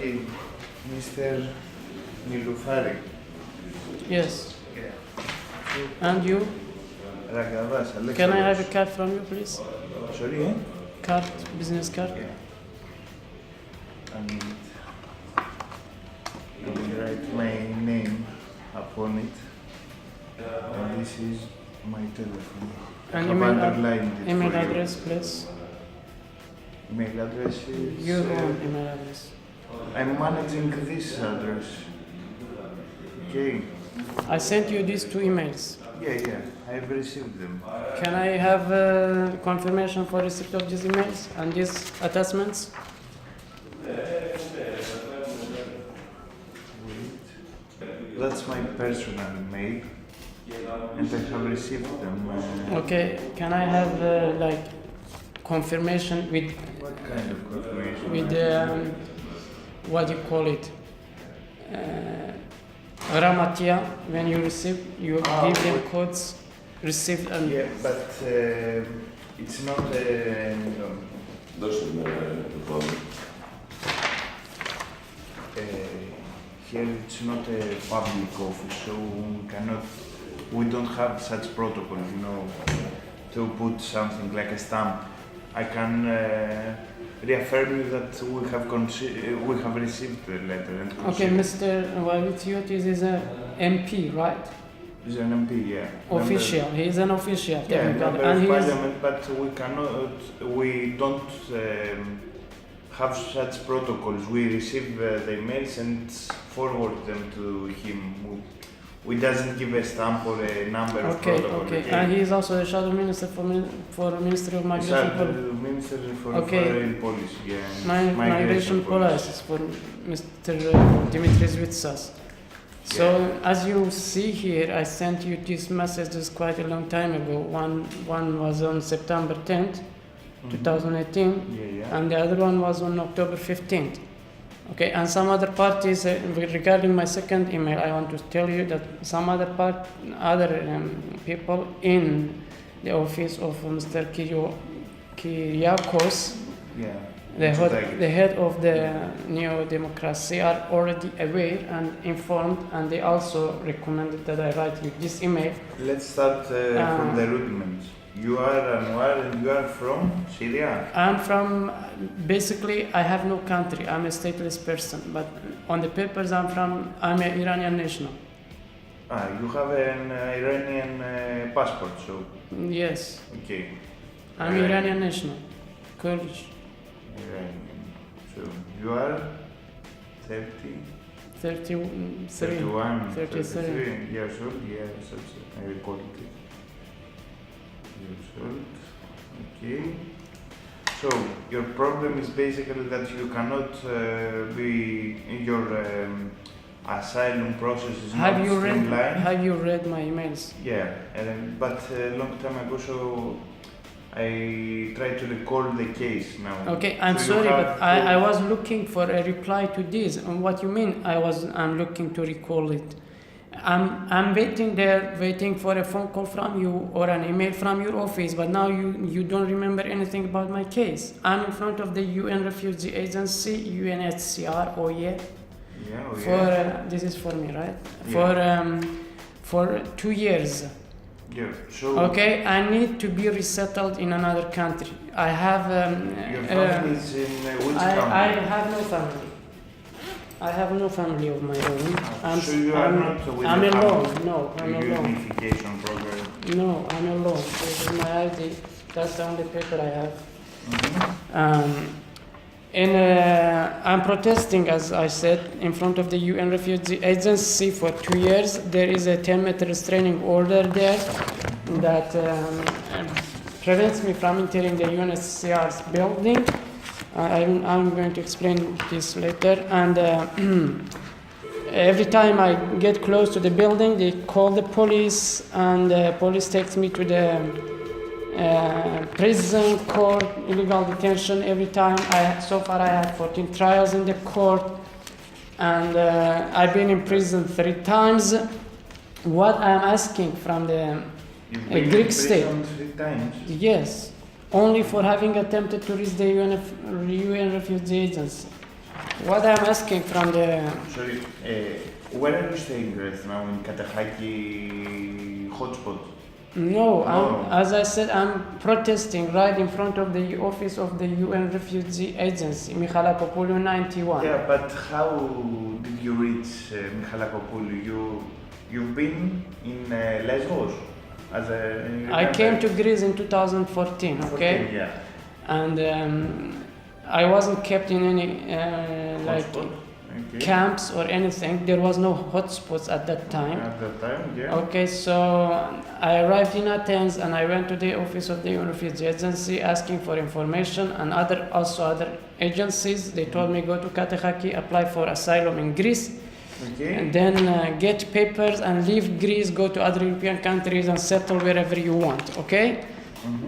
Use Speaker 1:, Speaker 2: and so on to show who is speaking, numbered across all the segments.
Speaker 1: Okay, Mr. Nillufary.
Speaker 2: Yes.
Speaker 1: Yeah.
Speaker 2: And you?
Speaker 1: Ragkavas, Alexandros.
Speaker 2: Can I have a card from you, please?
Speaker 1: Sorry, eh?
Speaker 2: Card, business card?
Speaker 1: Yeah. I will write my name upon it. And this is my telephone.
Speaker 2: And
Speaker 1: I have underlined it
Speaker 2: email
Speaker 1: for you.
Speaker 2: address, please.
Speaker 1: Email address is...
Speaker 2: Your own email address.
Speaker 1: I'm managing this address. Okay.
Speaker 2: I sent you these two emails.
Speaker 1: Yeah, I've received them.
Speaker 2: Can I have confirmation for receipt of these emails and these attachments?
Speaker 1: Wait. That's my personal mail, and I have received them.
Speaker 2: Okay, can I have like confirmation with
Speaker 1: What kind of confirmation?
Speaker 2: with what do you call it? Ramatia, when you receive, you give them codes, received and...
Speaker 1: Yeah, but it's not here it's not a public office, so we don't have such protocol, to put something like a stamp. I can reaffirm you that we have received the letter. And
Speaker 2: Okay, Mr. Varvitsiotis is an MP, right?
Speaker 1: He's an MP, yeah.
Speaker 2: Official. He is an official,
Speaker 1: Yeah,
Speaker 2: technically.
Speaker 1: member
Speaker 2: And
Speaker 1: of
Speaker 2: he is,
Speaker 1: parliament, but we don't have such protocols. We receive the emails and forward them to him. We doesn't give a stamp or a number of protocol.
Speaker 2: okay. And he is also the shadow minister for Ministry of Migration Policy.
Speaker 1: Minister for
Speaker 2: Okay.
Speaker 1: Foreign Policy, yeah.
Speaker 2: Migration Policy for Mr. Dimitris Vitsas. So, as you see here, I sent you these messages quite a long time ago. One was on September 10th, 2018,
Speaker 1: Yeah.
Speaker 2: and the other one was on October 15th. Okay, and some other parties, regarding my second email, I want to tell you that some other people in the office of Mr. Kyriakos,
Speaker 1: Yeah.
Speaker 2: the head of the Neo Democracy, are already aware and informed, and they also recommended that I write you this email.
Speaker 1: Let's start from the rudiments. You are Anwar and you are from Syria?
Speaker 2: I'm from, basically, I have no country. I'm a stateless person, but on the papers I'm an Iranian national.
Speaker 1: You have an Iranian passport, so...
Speaker 2: Yes,
Speaker 1: Okay.
Speaker 2: I'm Iranian national, Kurdish.
Speaker 1: Iranian. So, you are 30?
Speaker 2: 31,
Speaker 1: 31,
Speaker 2: 33.
Speaker 1: 33 years old? Yes, I recall it. Years old. Okay. So, your problem is basically that you cannot be in your asylum process is not streamlined.
Speaker 2: Have you read my emails?
Speaker 1: Yeah, but a long time ago, so I try to recall the case now.
Speaker 2: Okay, I'm
Speaker 1: So
Speaker 2: sorry, but I was looking for a reply to this. And what you mean? I'm looking to recall it. I'm waiting for a phone call from you or an email from your office, but now you don't remember anything about my case. I'm in front of the UN Refugee Agency, UNHCR, this is for me, right?
Speaker 1: Yeah.
Speaker 2: For 2 years.
Speaker 1: Yeah. So
Speaker 2: Okay, I need to be resettled in another country. I have
Speaker 1: your family is in which country?
Speaker 2: I have no family. I have no family of my own.
Speaker 1: So you are not with
Speaker 2: I'm
Speaker 1: the
Speaker 2: alone. No, I'm
Speaker 1: the
Speaker 2: alone.
Speaker 1: unification program.
Speaker 2: No, I'm alone. This is my ID. That's the only paper I have. I'm protesting, as I said, in front of the UN Refugee Agency for 2 years. There is a 10-meter restraining order there that prevents me from entering the UNHCR's building. I'm going to explain this later. And every time I get close to the building, they call the police, and the police takes me to the prison, court, illegal detention every time. So far I had 14 trials in the court, and I've been in prison 3 times. What I'm asking from the Greek state,
Speaker 1: 3 times?
Speaker 2: yes, only for having attempted to reach the UN Refugee Agency. What I'm asking from the...
Speaker 1: Sorry, where are you staying right now? In Katahaki hotspot?
Speaker 2: No,
Speaker 1: No.
Speaker 2: as I said, I'm protesting right in front of the office of the UN Refugee Agency, Michalakopoulou 91.
Speaker 1: Yeah, but how did you reach Michalakopoulou? You've been in Lesbos as a...
Speaker 2: I came to Greece in 2014, okay?
Speaker 1: Yeah.
Speaker 2: And I wasn't kept in any
Speaker 1: Hotspot? Okay.
Speaker 2: camps or anything. There was no hotspots at that time.
Speaker 1: At that time, yeah.
Speaker 2: Okay, so I arrived in Athens and I went to the office of the UN Refugee Agency asking for information, and other agencies. They told me go to Katahaki, apply for asylum in Greece,
Speaker 1: Okay.
Speaker 2: and then get papers and leave Greece, go to other European countries and settle wherever you want. Okay,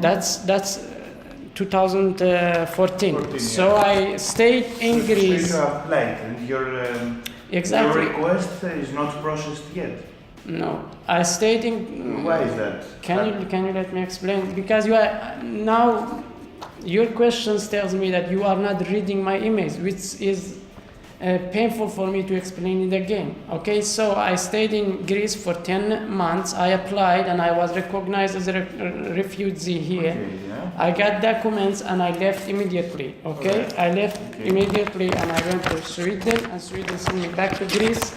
Speaker 2: that's 2014.
Speaker 1: 14,
Speaker 2: So
Speaker 1: yeah.
Speaker 2: I stayed in
Speaker 1: So
Speaker 2: Greece.
Speaker 1: you applied and your
Speaker 2: Exactly.
Speaker 1: your request is not processed yet.
Speaker 2: No, I stayed in.
Speaker 1: Why is that?
Speaker 2: Can you let me explain? Because you are now, your questions tells me that you are not reading my emails, which is painful for me to explain it again. Okay, so I stayed in Greece for 10 months. I applied and I was recognized as a refugee here.
Speaker 1: Okay, yeah.
Speaker 2: I got documents and I left immediately. Okay,
Speaker 1: Alright.
Speaker 2: I left
Speaker 1: Okay.
Speaker 2: immediately and I went to Sweden, and Sweden sent me back to Greece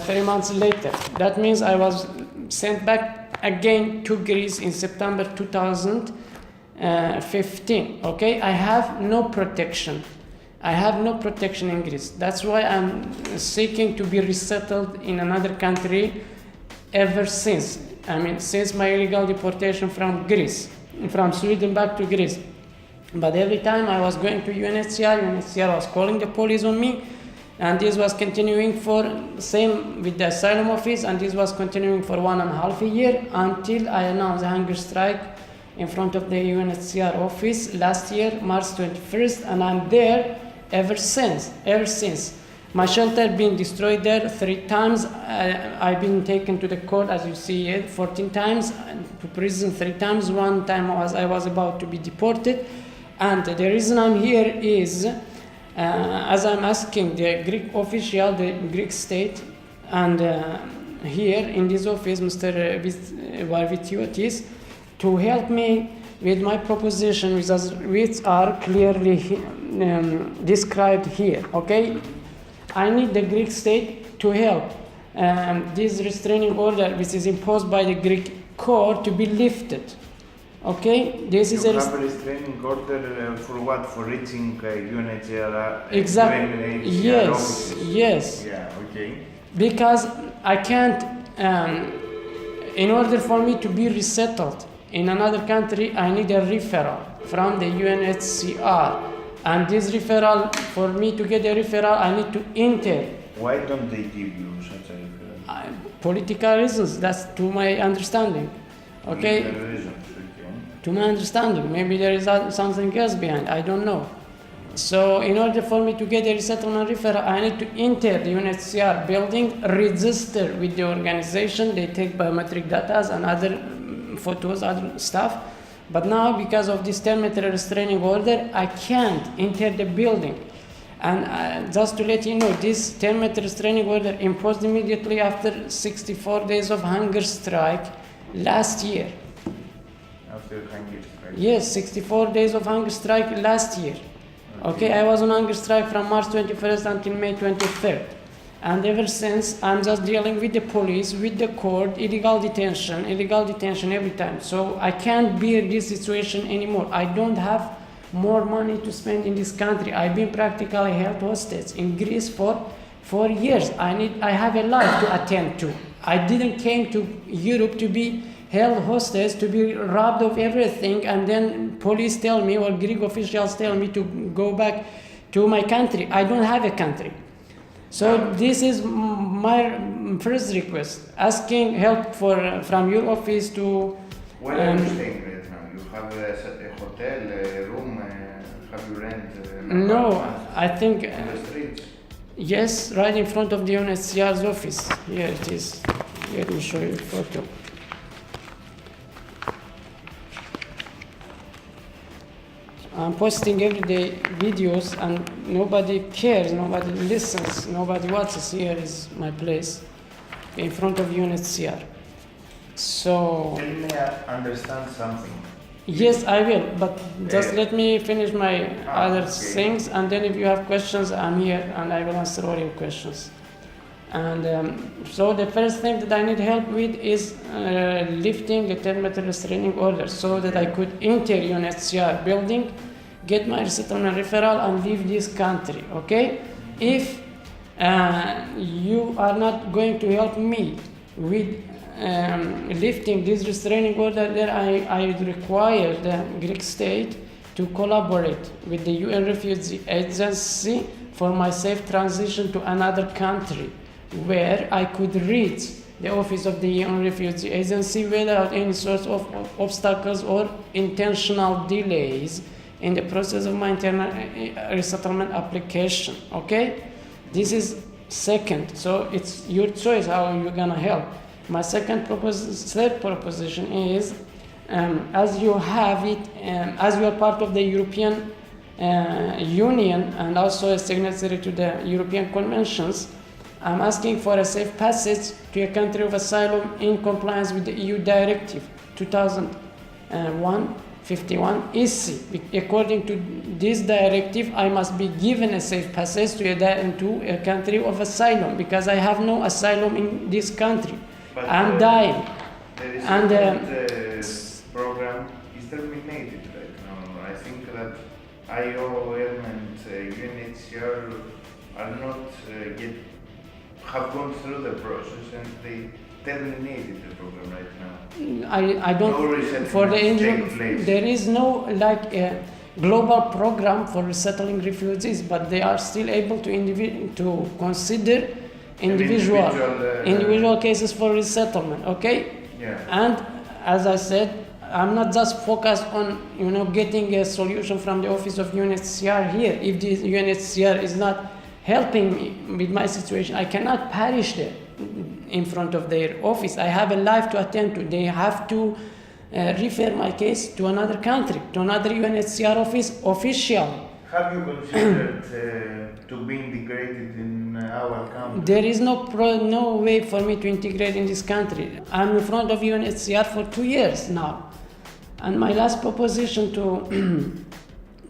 Speaker 2: 3 months later. That means I was sent back again to Greece in September 2015. Okay, I have no protection. I have no protection in Greece. That's why I'm seeking to be resettled in another country ever since. I mean, since my illegal deportation from Greece, from Sweden back to Greece. But every time I was going to UNHCR, UNHCR was calling the police on me, and this was continuing for, same with the asylum office, and this was continuing for 1.5 years until I announced a hunger strike in front of the UNHCR office last year, March 21st, and I'm there ever since. My shelter been destroyed there 3 times. I've been taken to the court, as you see it, 14 times, to prison 3 times. One time I was about to be deported. And the reason I'm here is, as I'm asking the Greek official, the Greek state, and here in this office, Mr. Varvitsiotis, to help me with my proposition, which are clearly described here. Okay, I need the Greek state to help this restraining order, which is imposed by the Greek court, to be lifted. Okay, this is
Speaker 1: You have a restraining order for what? For reaching UNHCR?
Speaker 2: Exactly.
Speaker 1: UNHCR
Speaker 2: Yes.
Speaker 1: offices?
Speaker 2: Yes.
Speaker 1: Yeah. Okay.
Speaker 2: Because I can't. In order for me to be resettled in another country, I need a referral from the UNHCR. And this referral, for me to get a referral, I need to enter.
Speaker 1: Why don't they give you such a referral?
Speaker 2: Political reasons, that's to my understanding. Okay?
Speaker 1: Political reasons, okay.
Speaker 2: To my understanding, maybe there is something else behind, I don't know. So in order for me to get a resettlement referral, I need to enter the UNHCR building, register with the organization, they take biometric data and other photos, other stuff. But now, because of this 10-meter restraining order, I can't enter the building. And just to let you know, this 10-meter restraining order imposed immediately after 64 days of hunger strike last year.
Speaker 1: After hunger strike?
Speaker 2: Yes, 64 days of hunger strike last year. Okay, I was on hunger strike from March 21st until May 23rd. And ever since, I'm just dealing with the police, with the court, illegal detention every time. So I can't bear this situation anymore. I don't have more money to spend in this country. I've been practically held hostage in Greece for 4 years. I have a life to attend to. I didn't came to Europe to be held hostage, to be robbed of everything, and then police tell me, or Greek officials tell me to go back to my country. I don't have a country. So this is my first request, asking help from your office to...
Speaker 1: Where are you staying right now? You have a hotel, a room, have you rent?
Speaker 2: No, I think...
Speaker 1: On the streets?
Speaker 2: Yes, right in front of the UNHCR's office. Here it is. Let me show you a photo. I'm posting every day videos and nobody cares, nobody listens, nobody watches. Here is my place in front of UNHCR. So...
Speaker 1: Let me understand something.
Speaker 2: Yes, I will, but just let me finish my other things, and then if you have questions, I'm here and I will answer all your questions. And so the first thing that I need help with is lifting the 10-meter restraining order so that I could enter UNHCR building, get my resettlement referral and leave this country, okay? If you are not going to help me with lifting this restraining order, then I require the Greek state to collaborate with the UN Refugee Agency for my safe transition to another country where I could reach the office of the UN Refugee Agency without any sort of obstacles or intentional delays in the process of my internal resettlement application, okay? This is second, so it's your choice how you're gonna help. My third proposition is, as you have it, as you are part of the European Union and also a signatory to the European conventions, I'm asking for a safe passage to a country of asylum in compliance with the EU Directive 2001/51 EC. According to this directive, I must be given a safe passage to a country of asylum because I have no asylum in this country.
Speaker 1: But
Speaker 2: I'm dying.
Speaker 1: The resettlement program is terminated right now. I think that IOM and UNHCR are not yet have gone through the process and they terminated the program right now.
Speaker 2: I don't.
Speaker 1: No resettlement
Speaker 2: for the
Speaker 1: take place.
Speaker 2: there is no like a global program for resettling refugees, but they are still able to consider individual cases for resettlement. Okay.
Speaker 1: Yeah.
Speaker 2: And as I said, I'm not just focused on getting a solution from the office of UNHCR here. If the UNHCR is not helping me with my situation, I cannot perish there in front of their office. I have a life to attend to. They have to refer my case to another country, to another UNHCR office officially.
Speaker 1: Have you considered to be integrated in our country?
Speaker 2: There is no way for me to integrate in this country. I'm in front of UNHCR for 2 years now. And my last proposition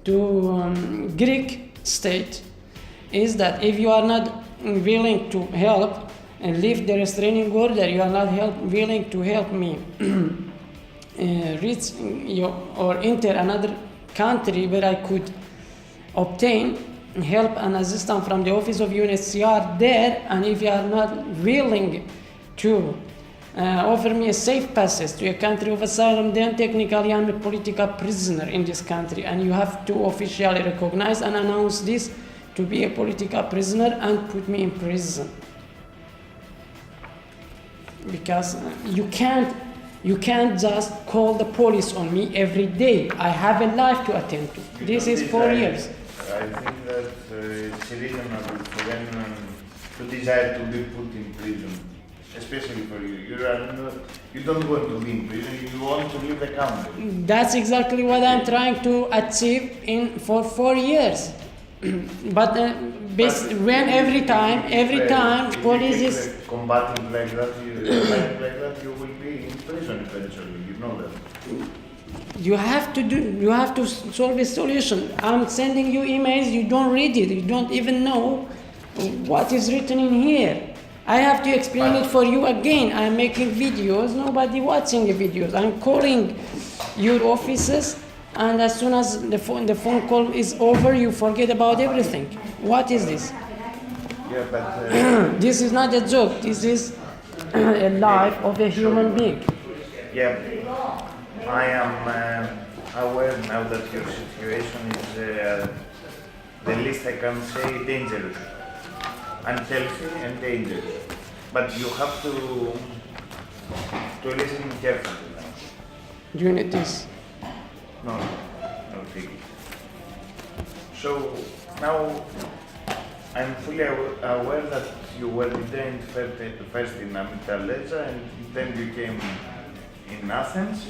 Speaker 2: to Greek state is that if you are not willing to help and lift the restraining order, you are not willing to help me reach or enter another country where I could obtain help and assistance from the office of UNHCR there, and if you are not willing to offer me a safe passage to a country of asylum, then technically I'm a political prisoner in this country, and you have to officially recognize and announce this to be a political prisoner and put me in prison. Because you can't just call the police on me every day. I have a life to attend to. This is 4 years.
Speaker 1: I think that it's reasonable for anyone to desire to be put in prison, especially for you. You don't want to be in prison, you want to leave the country.
Speaker 2: That's exactly what I'm trying to achieve for 4 years. But when every time police is
Speaker 1: combating like that, you will be in prison eventually. You know that.
Speaker 2: You have to solve a solution. I'm sending you emails, you don't read it, you don't even know what is written in here. I have to explain it for you again. I'm making videos, nobody watching the videos. I'm calling your offices, and as soon as the phone call is over, you forget about everything. What is this?
Speaker 1: Yeah, but
Speaker 2: this is not a joke. This is a life of a human being.
Speaker 1: Yeah, I am aware now that your situation is the least I can say dangerous, unhealthy and dangerous. But you have to listen carefully now.
Speaker 2: You need this.
Speaker 1: No, really. So now I'm fully aware that you were detained first in Amygdaleza and then you came in Athens.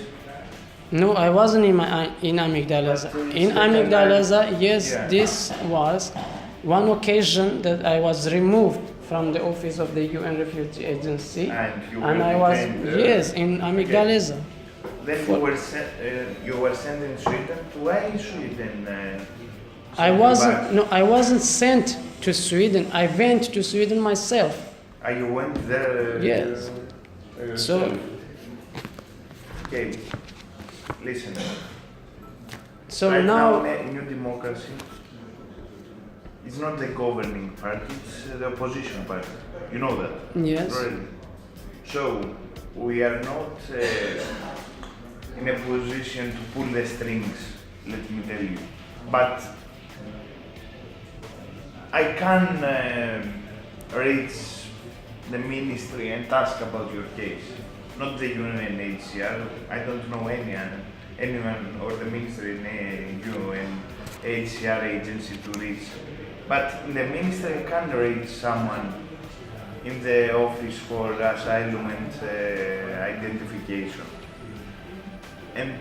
Speaker 2: No, I wasn't in Amygdaleza. In Amygdaleza, yes,
Speaker 1: Yeah.
Speaker 2: this was one occasion that I was removed from the office of the UN Refugee Agency,
Speaker 1: And you
Speaker 2: and
Speaker 1: were
Speaker 2: I was
Speaker 1: detained,
Speaker 2: yes in Amygdaleza.
Speaker 1: Then you were sent in Sweden. Why in Sweden?
Speaker 2: I wasn't sent to Sweden. I went to Sweden myself.
Speaker 1: You went there.
Speaker 2: Yes. So
Speaker 1: okay, listen.
Speaker 2: so
Speaker 1: Right
Speaker 2: now
Speaker 1: New Democracy is not the governing party; it's the opposition party. You know that.
Speaker 2: yes.
Speaker 1: Really. So we are not in a position to pull the strings. Let me tell you, but I can reach the ministry and ask about your case, not the UNHCR. I don't know anyone or the ministry in UNHCR agency to reach. But in the ministry I can reach someone in the office for asylum and identification. And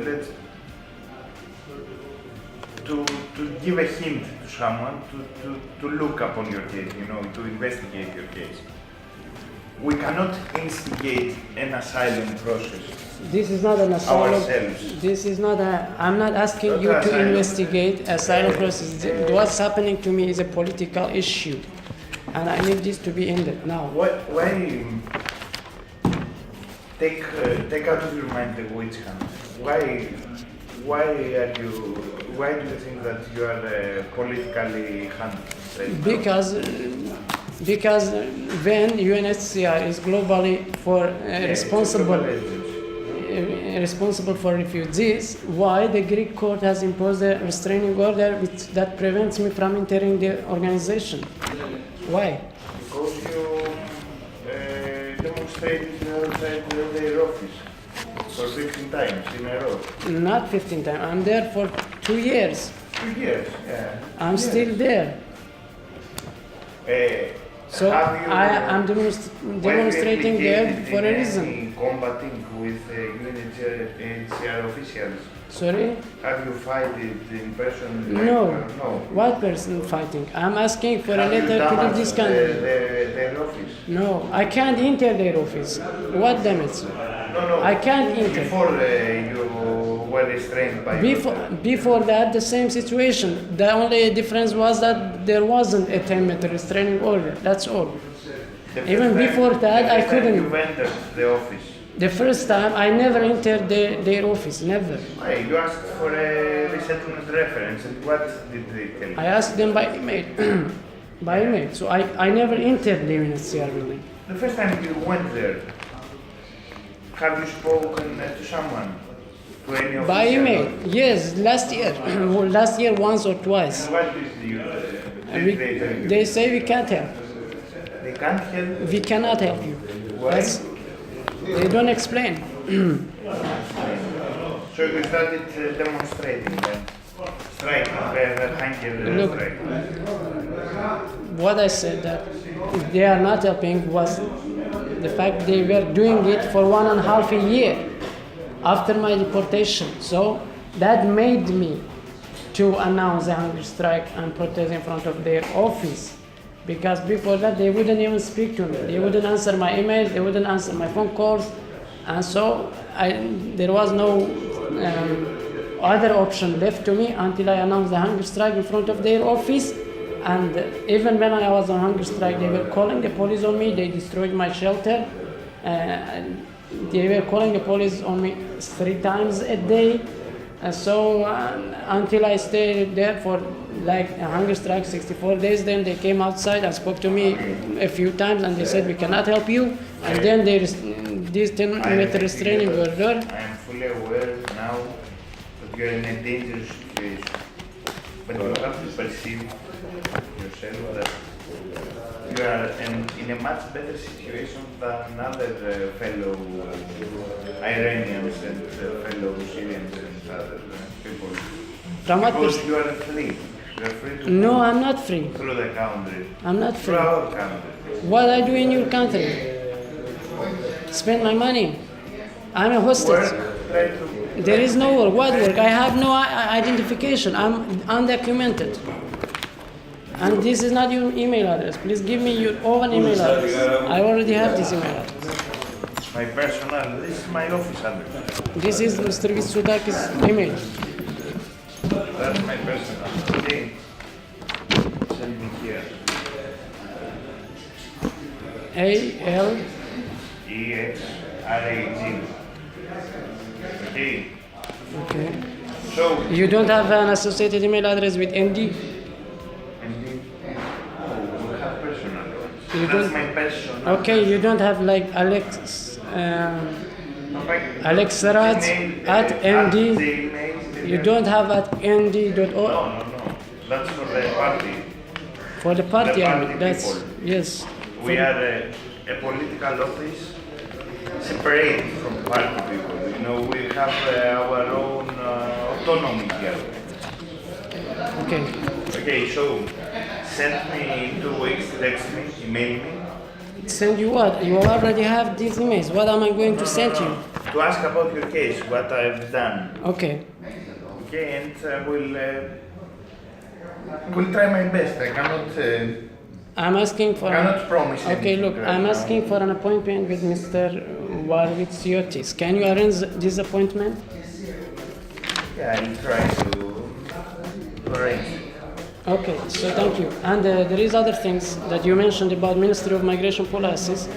Speaker 1: let's to give a hint to someone to look upon your case, to investigate your case. We cannot instigate an asylum process
Speaker 2: This is not an asylum.
Speaker 1: ourselves.
Speaker 2: This is not a. I'm not asking
Speaker 1: Not
Speaker 2: you to
Speaker 1: asylum.
Speaker 2: investigate asylum process. What's happening to me is a political issue, and I need this to be ended now.
Speaker 1: Why take out of your mind the witch hunt? Why do you think that you are politically hunted right now?
Speaker 2: Because when UNHCR is globally responsible for refugees, why the Greek court has imposed a restraining order that prevents me from entering the organization? Why?
Speaker 1: Because you demonstrated outside their office for 15 times in a row.
Speaker 2: Not 15 times. I'm there for 2 years.
Speaker 1: 2 years, yeah.
Speaker 2: I'm still there. So I'm demonstrating there for a reason.
Speaker 1: Combating with UNHCR officials.
Speaker 2: Sorry?
Speaker 1: Have you fought it in person?
Speaker 2: No.
Speaker 1: No.
Speaker 2: What person fighting? I'm asking for a
Speaker 1: Have you
Speaker 2: letter to leave
Speaker 1: damaged
Speaker 2: this country.
Speaker 1: their office?
Speaker 2: No, I can't enter their office. What damage?
Speaker 1: No.
Speaker 2: I can't enter.
Speaker 1: Before you were restrained by
Speaker 2: Before that, the same situation. The only difference was that there wasn't a 10-meter restraining order. That's all. Even before that, I couldn't.
Speaker 1: You entered the office.
Speaker 2: The first time, I never entered their office. Never.
Speaker 1: Why? You asked for a resettlement reference, and what did they tell you?
Speaker 2: I asked them by email. By email. So I never entered the UNHCR building.
Speaker 1: The first time you went there, have you spoken to someone? To any official?
Speaker 2: By email. Yes, last year. Last year, once or twice.
Speaker 1: And what did they tell you?
Speaker 2: They say we can't help.
Speaker 1: They can't help.
Speaker 2: We cannot help you.
Speaker 1: Why?
Speaker 2: They don't explain.
Speaker 1: So you started demonstrating then, striking, hunger
Speaker 2: Look.
Speaker 1: strike.
Speaker 2: What I said that they are not helping was the fact they were doing it for 1.5 years after my deportation. So that made me to announce a hunger strike and protest in front of their office. Because before that, they wouldn't even speak to me. They wouldn't answer my emails, they wouldn't answer my phone calls. And so there was no other option left to me until I announced the hunger strike in front of their office. And even when I was on hunger strike, they were calling the police on me. They destroyed my shelter. They were calling the police on me 3 times a day. So until I stayed there for like a hunger strike 64 days, then they came outside and spoke to me a few times, and they said we cannot help you. And then this 10-meter restraining order.
Speaker 1: I am fully aware now that you are in a dangerous situation, but you have to perceive yourself that you are in a much better situation than other fellow Iranians and fellow Syrians and other people.
Speaker 2: From what
Speaker 1: Because you are free. You are free to
Speaker 2: No,
Speaker 1: move
Speaker 2: I'm not free.
Speaker 1: through the country.
Speaker 2: I'm not
Speaker 1: Through
Speaker 2: free.
Speaker 1: our country.
Speaker 2: What I do in your country? Spend my money. I'm a hostage.
Speaker 1: Try to
Speaker 2: There is no work. What work? I have no identification. I'm undocumented. And this is not your email address. Please give me your own email address. I already have this email address.
Speaker 1: My personal, this is my office address.
Speaker 2: This is Mr. Vitsoudakis' email.
Speaker 1: That's my personal. Okay. Send me here. ALEXRAG. Okay.
Speaker 2: Okay.
Speaker 1: So,
Speaker 2: You don't have an associated email address with ND?
Speaker 1: we have personal ones.
Speaker 2: You
Speaker 1: That's
Speaker 2: don't-
Speaker 1: my personal.
Speaker 2: Okay, you don't have like Alexandros at ND. You don't have at nd.org?
Speaker 1: No. That's for the party.
Speaker 2: For the party,
Speaker 1: The party
Speaker 2: that's,
Speaker 1: people.
Speaker 2: yes.
Speaker 1: We are a political office separate from party people. You know, we have our own autonomy here.
Speaker 2: Okay.
Speaker 1: Okay, so send me in 2 weeks, text me, email me.
Speaker 2: Send you what? You already have these emails. What am I going to send you?
Speaker 1: To ask about your case, what I've done.
Speaker 2: Okay.
Speaker 1: Okay, and will try my best. I cannot.
Speaker 2: I'm asking for.
Speaker 1: Cannot promise
Speaker 2: Okay,
Speaker 1: anything
Speaker 2: look,
Speaker 1: right
Speaker 2: I'm
Speaker 1: now.
Speaker 2: asking for an appointment with Mr. Varvitsiotis. Can you arrange this appointment?
Speaker 1: Yeah, I'll try to arrange.
Speaker 2: Okay, so thank you. And there is other things that you mentioned about Ministry of Migration Policies.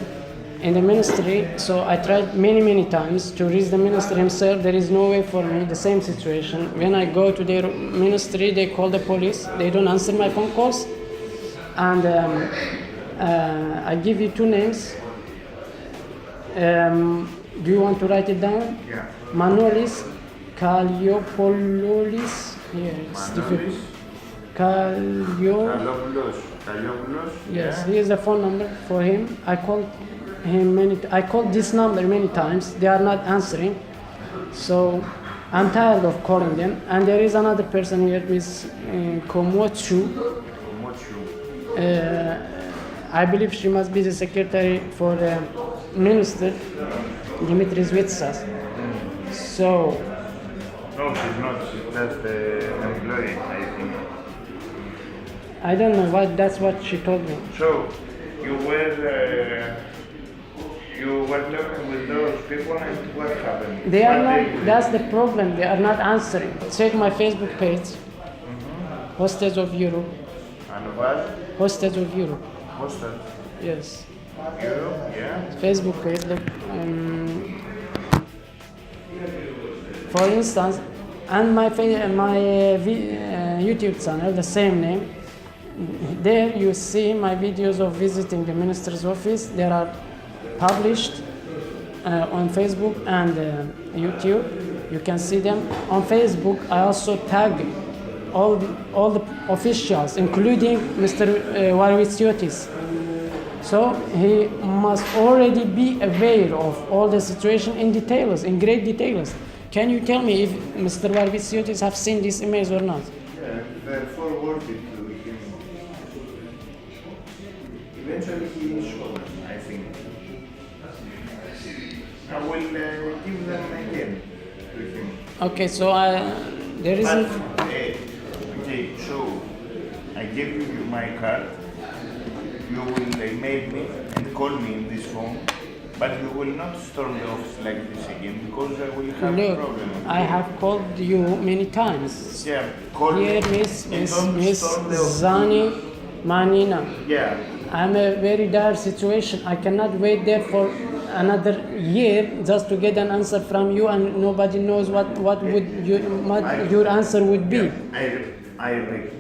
Speaker 2: In the ministry, so I tried many times to reach the minister himself. There is no way for me. The same situation. When I go to their ministry, they call the police. They don't answer my phone calls. And I give you 2 names. Do you want to write it down?
Speaker 1: Yeah.
Speaker 2: Manolis Kaliopoulos. Yeah, it's difficult.
Speaker 1: Kaliopoulos.
Speaker 2: Yes, here's the phone number for him. I called him I called this number many times. They are not answering. So I'm tired of calling them. And there is another person here, Miss Komochu. I believe she must be the secretary for the minister, Dimitris Vitsas. So.
Speaker 1: No, she's not. She's just an employee, I think.
Speaker 2: I don't know what. That's what she told me.
Speaker 1: So, you were talking with those people, and what happened?
Speaker 2: They are
Speaker 1: What
Speaker 2: not.
Speaker 1: they-
Speaker 2: That's the problem. They are not answering. Check my Facebook page. Hostage of Europe.
Speaker 1: Anwar,
Speaker 2: Hostage of Europe.
Speaker 1: hostage,
Speaker 2: Yes.
Speaker 1: Europe, yeah.
Speaker 2: Facebook page. Look, for instance, and my YouTube channel, the same name. There you see my videos of visiting the minister's office. They are published on Facebook and YouTube. You can see them on Facebook. I also tag all the officials, including Mr. Varvitsiotis. So he must already be aware of all the situation in details, in great details. Can you tell me if Mr. Varvitsiotis have seen these emails or not?
Speaker 1: Yeah, they're forwarded to him. Eventually he will show them, I think. I will give them again to him.
Speaker 2: Okay, so there
Speaker 1: But,
Speaker 2: isn't.
Speaker 1: okay, so I give you my card. You will email me and call me in this phone, but you will not storm the office like this again because I will have a
Speaker 2: Look,
Speaker 1: problem.
Speaker 2: I have called you many times.
Speaker 1: Yeah, call
Speaker 2: Here,
Speaker 1: me
Speaker 2: Miss
Speaker 1: and don't storm the office.
Speaker 2: Zani Manina.
Speaker 1: Yeah,
Speaker 2: I'm a very dire situation. I cannot wait there for another year just to get an answer from you, and nobody knows what your answer would be.
Speaker 1: I agree.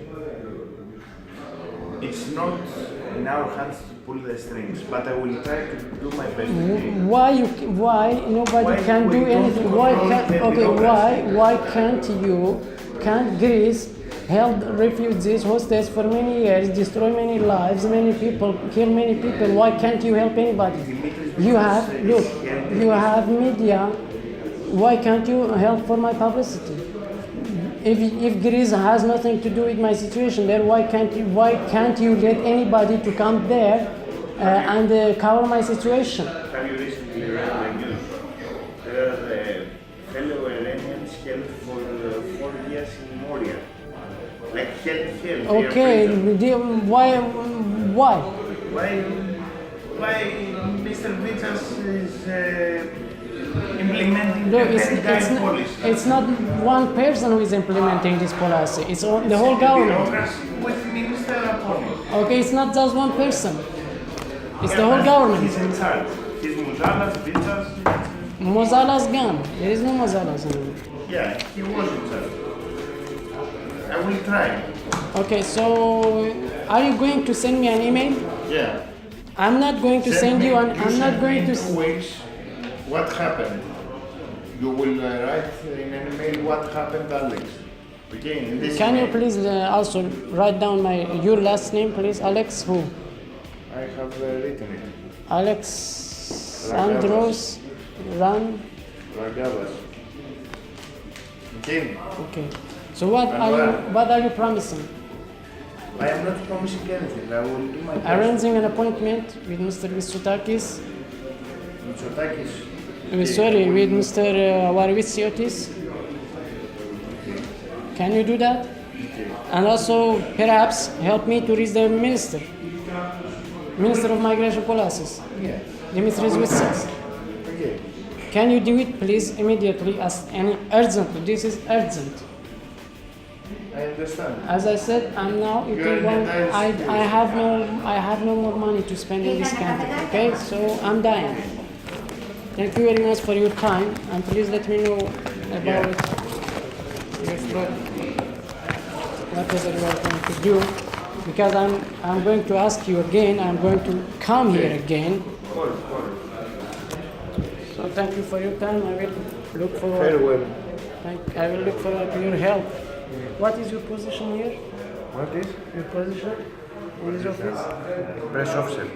Speaker 1: It's not in our hands to pull the strings, but I will try to do my best.
Speaker 2: Why nobody
Speaker 1: Why
Speaker 2: can
Speaker 1: we
Speaker 2: do
Speaker 1: don't
Speaker 2: anything? Why
Speaker 1: control
Speaker 2: can't
Speaker 1: the
Speaker 2: okay?
Speaker 1: democracy?
Speaker 2: Why can't Greece held refugees hostage for many years, destroy many lives, many people, kill many people? Why can't you help anybody? You have media. Why can't you help for my publicity? If Greece has nothing to do with my situation there, why can't you let anybody to come there and cover my situation?
Speaker 1: Have you recently read the news? There are the fellow Iranian 4 years in Moria. Like hell.
Speaker 2: Okay, why?
Speaker 1: Why Mr. Vitsas is implementing
Speaker 2: No,
Speaker 1: a very dire policy?
Speaker 2: it's not one person who is implementing this policy. It's the whole government.
Speaker 1: Bureaucracy with minister appointment.
Speaker 2: Okay, it's not just one person. It's the whole government.
Speaker 1: He's in charge. He's Muzalas, Vitsas.
Speaker 2: Mozala's gone. There is no Mozalas anymore.
Speaker 1: Yeah, he was in charge. I will try.
Speaker 2: Okay, so are you going to send me an email?
Speaker 1: Yeah.
Speaker 2: I'm not going to send you an. I'm not going to.
Speaker 1: 2 weeks. What happened? You will write in an email what happened, Alex. Okay. In this
Speaker 2: Can you
Speaker 1: email,
Speaker 2: please also write down your last name, please? Alex who?
Speaker 1: I have written it.
Speaker 2: Alexandros
Speaker 1: Ragkavas. Okay.
Speaker 2: Okay. So what are you promising?
Speaker 1: I am not promising anything. I will do my best.
Speaker 2: Arranging an appointment with Mr. Mitsotakis.
Speaker 1: Mitsotakis.
Speaker 2: Sorry, with Mr. Varvitsiotis. Can you do that?
Speaker 1: Okay.
Speaker 2: And also, perhaps, help me to reach the Minister of Migration Policies,
Speaker 1: Yeah.
Speaker 2: Dimitris Vitsas.
Speaker 1: Okay.
Speaker 2: Can you do it, please, immediately, urgently? This is urgent.
Speaker 1: I understand.
Speaker 2: As I said, I'm now eating one. I have no more money to spend in this country. Okay, so I'm dying. Thank you very much for your time, and please let me know about your problem. What is it you are going to do? Because I'm going to ask you again. I'm going to come here again. So thank you for your time. I will look forward.
Speaker 1: Farewell.
Speaker 2: I will look forward to your help. What is your position here?
Speaker 1: What is?
Speaker 2: Your position in this office?
Speaker 1: Press officer.